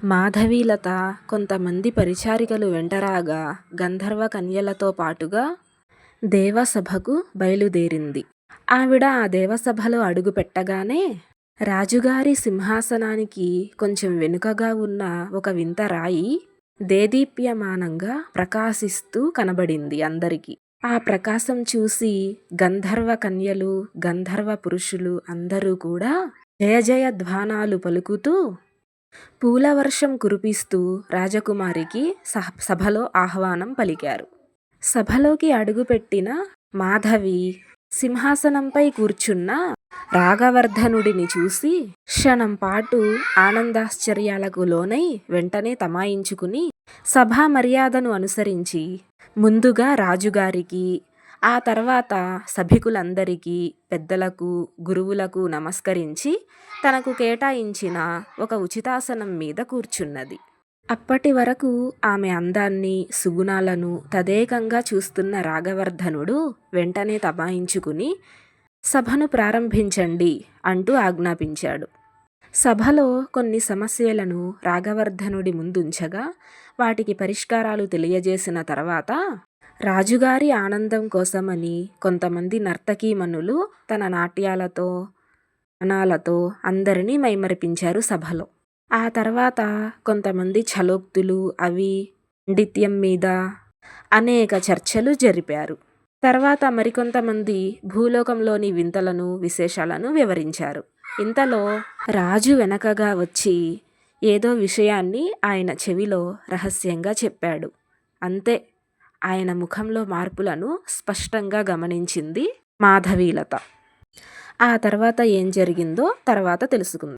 మాధవీలత కొంతమంది పరిచారికలు వెంటరాగా గంధర్వ కన్యలతో పాటుగా దేవసభకు బయలుదేరింది. ఆవిడ ఆ దేవసభలో అడుగుపెట్టగానే రాజుగారి సింహాసనానికి కొంచెం వెనుకగా ఉన్న ఒక వింత రాయి దేదీప్యమానంగా ప్రకాశిస్తూ కనబడింది అందరికీ. ఆ ప్రకాశం చూసి గంధర్వ కన్యలు, గంధర్వ పురుషులు అందరూ కూడా జయ జయధ్వానాలు పలుకుతూ పూలవర్షం కురిపిస్తూ రాజకుమారికి సభలో ఆహ్వానం పలికారు. సభలోకి అడుగుపెట్టిన మాధవి సింహాసనంపై కూర్చున్న రాగవర్ధనుడిని చూసి క్షణం పాటు ఆనందాశ్చర్యాలకు లోనై వెంటనే తమాయించుకుని సభా మర్యాదను అనుసరించి ముందుగా రాజుగారికి, ఆ తర్వాత సభికులందరికీ, పెద్దలకు, గురువులకు నమస్కరించి తనకు కేటాయించిన ఒక ఉచితాసనం మీద కూర్చున్నది. అప్పటి వరకు ఆమె అందాన్ని, సుగుణాలను తదేకంగా చూస్తున్న రాగవర్ధనుడు వెంటనే తమాయించుకుని సభను ప్రారంభించండి అంటూ ఆజ్ఞాపించాడు. సభలో కొన్ని సమస్యలను రాగవర్ధనుడి ముందుంచగా వాటికి పరిష్కారాలు తెలియజేసిన తర్వాత రాజుగారి ఆనందం కోసమని కొంతమంది నర్తకీమణులు తన నాట్యాలతో, గానాలతో అందరినీ మైమరిపించారు సభలో. ఆ తర్వాత కొంతమంది ఛలోక్తులు, పాండిత్యం మీద అనేక చర్చలు జరిపారు. తర్వాత మరికొంతమంది భూలోకంలోని వింతలను, విశేషాలను వివరించారు. ఇంతలో రాజు వెనకగా వచ్చి ఏదో విషయాన్ని ఆయన చెవిలో రహస్యంగా చెప్పాడు. అంతే, ఆయన ముఖంలో మార్పులను స్పష్టంగా గమనించింది మాధవీలత. ఆ తర్వాత ఏం జరిగిందో తర్వాత తెలుసుకుందాం.